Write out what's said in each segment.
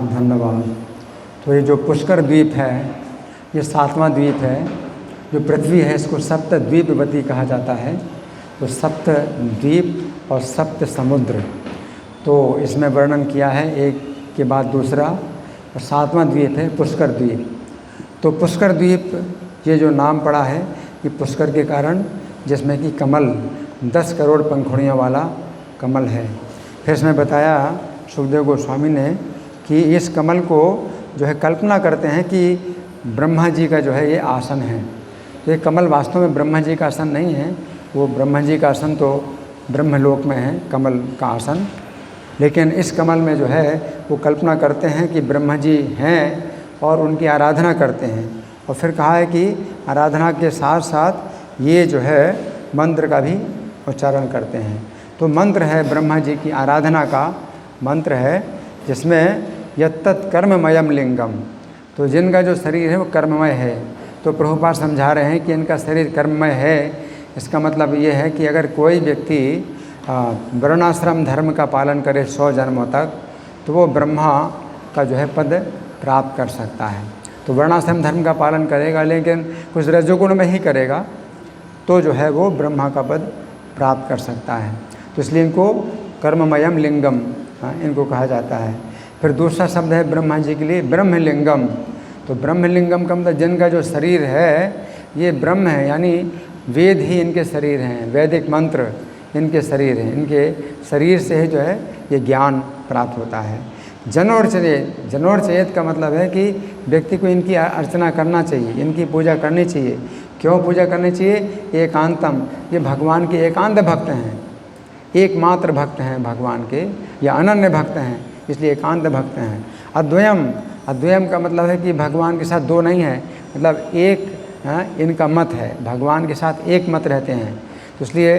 धन्यवाद। तो ये जो पुष्कर द्वीप है ये 7वां द्वीप है। जो पृथ्वी है इसको सप्त द्वीपवती कहा जाता है। तो सप्त द्वीप और सप्त समुद्र तो इसमें वर्णन किया है, एक के बाद दूसरा। और 7वां द्वीप है पुष्कर द्वीप। तो पुष्कर द्वीप ये जो नाम पड़ा है कि पुष्कर के कारण, जिसमें कि कमल 10 करोड़ पंखुड़ियों वाला कमल है। फिर इसमें बताया सुखदेव गोस्वामी ने कि इस कमल को जो है कल्पना करते हैं कि ब्रह्मा जी का जो है ये आसन है। तो ये कमल वास्तव में ब्रह्मा जी का आसन नहीं है, वो ब्रह्मा जी का आसन तो ब्रह्मलोक में है कमल का आसन। लेकिन इस कमल में जो है वो कल्पना करते हैं कि ब्रह्मा जी हैं और उनकी आराधना करते हैं। और फिर कहा है कि आराधना के साथ साथ ये जो है मंत्र का भी उच्चारण करते हैं। तो मंत्र है ब्रह्मा जी की आराधना का मंत्र है, जिसमें यत्तत् कर्ममयम लिंगम। तो जिनका जो शरीर है वो कर्ममय है। तो प्रभुपाद समझा रहे हैं कि इनका शरीर कर्ममय है। इसका मतलब ये है कि अगर कोई व्यक्ति वर्णाश्रम धर्म का पालन करे 100 जन्मों तक, तो वो ब्रह्मा का जो है पद प्राप्त कर सकता है। तो वर्णाश्रम धर्म का पालन करेगा लेकिन कुछ रजोगुण में ही करेगा, तो जो है वो ब्रह्मा का पद प्राप्त कर सकता है। तो इसलिए इनको कर्ममयम लिंगम इनको कहा जाता है। फिर दूसरा शब्द है ब्रह्मा जी के लिए ब्रह्मलिंगम। तो ब्रह्मलिंगम का मतलब जिनका जो शरीर है ये ब्रह्म है, यानी वेद ही इनके शरीर हैं, वैदिक मंत्र इनके शरीर हैं। इनके शरीर से ही जो है ये ज्ञान प्राप्त होता है। जनोर्चयेत, जनोर्चयेत का मतलब है कि व्यक्ति को इनकी अर्चना करना चाहिए, इनकी पूजा करनी चाहिए। क्यों पूजा करनी चाहिए? एकांतम, ये भगवान के एकांत भक्त हैं, एकमात्र भक्त हैं भगवान के, या अनन्य भक्त हैं, इसलिए एकांत भक्त हैं। अद्वयम, अद्वयम का मतलब है कि भगवान के साथ दो नहीं है, मतलब एक इनका मत है, भगवान के साथ एक मत रहते हैं। तो इसलिए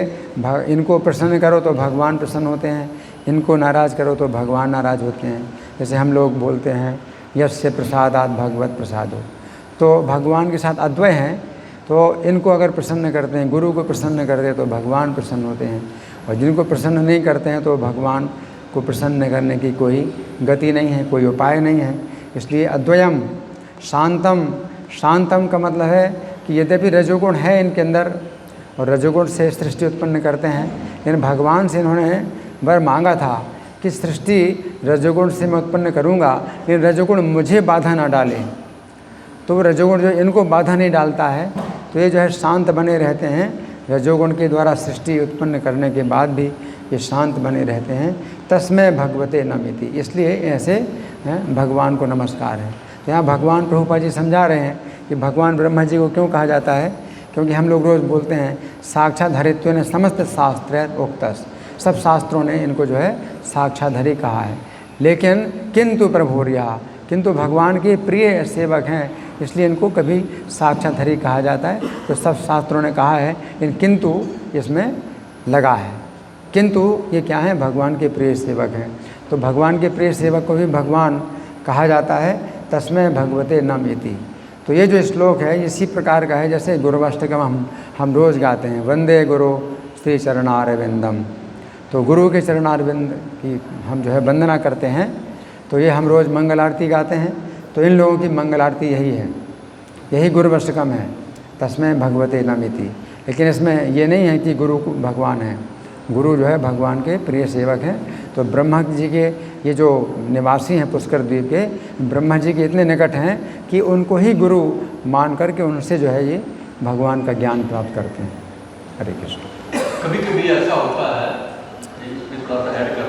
इनको प्रसन्न करो तो भगवान प्रसन्न होते हैं, इनको नाराज़ करो तो भगवान नाराज़ होते हैं। जैसे हम लोग बोलते हैं यस्य प्रसादात् भगवत प्रसादो, तो भगवान के साथ अद्वय हैं। तो इनको अगर प्रसन्न करते हैं, गुरु को प्रसन्न करते हैं तो भगवान प्रसन्न होते हैं, और जिनको प्रसन्न नहीं करते हैं तो भगवान को प्रसन्न करने की कोई गति नहीं है, कोई उपाय नहीं है। इसलिए अद्वयम। शांतम, शांतम का मतलब है कि यद्यपि रजोगुण है इनके अंदर और रजोगुण से सृष्टि उत्पन्न करते हैं, लेकिन भगवान से इन्होंने वर मांगा था कि सृष्टि रजोगुण से मैं उत्पन्न करूँगा, लेकिन रजोगुण मुझे बाधा ना डाले। तो वो रजोगुण जो इनको बाधा नहीं डालता है, तो ये जो है शांत बने रहते हैं। रजोगुण के द्वारा सृष्टि उत्पन्न करने के बाद भी ये शांत बने रहते हैं। तस्मै भगवते नमिति, इसलिए ऐसे भगवान को नमस्कार है। तो यहाँ भगवान प्रभुपाद जी समझा रहे हैं कि भगवान ब्रह्मा जी को क्यों कहा जाता है, क्योंकि हम लोग रोज़ बोलते हैं साक्षाधरित्व ने समस्त शास्त्र उक्तस, सब शास्त्रों ने इनको जो है साक्षाधरी कहा है। लेकिन किंतु प्रभुर्या, किंतु भगवान के प्रिय सेवक हैं, इसलिए इनको कभी साक्षाधरी कहा जाता है। तो सब शास्त्रों ने कहा है, लेकिन किंतु इसमें लगा है। किंतु ये क्या है? भगवान के प्रिय सेवक हैं। तो भगवान के प्रिय सेवक को भी भगवान कहा जाता है, तस्मै भगवते नमः। तो ये जो श्लोक है इसी प्रकार का है जैसे गुरुवाष्टकम हम रोज़ गाते हैं, वंदे गुरु श्री चरणारविंदम। तो गुरु के चरणारविंद की हम जो है वंदना करते हैं। तो ये हम रोज़ मंगल आरती गाते हैं। तो इन लोगों की मंगल आरती यही है, यही गुरुवाष्टकम है, तस्मै भगवते नमः। लेकिन इसमें ये नहीं है कि गुरु भगवान है, गुरु जो है भगवान के प्रिय सेवक हैं। तो ब्रह्मा जी के ये जो निवासी हैं पुष्कर द्वीप के, ब्रह्मा जी के इतने निकट हैं कि उनको ही गुरु मान करके उनसे जो है ये भगवान का ज्ञान प्राप्त करते हैं। हरे कृष्ण। कभी कभी ऐसा होता है, थोड़ा सा ऐड कर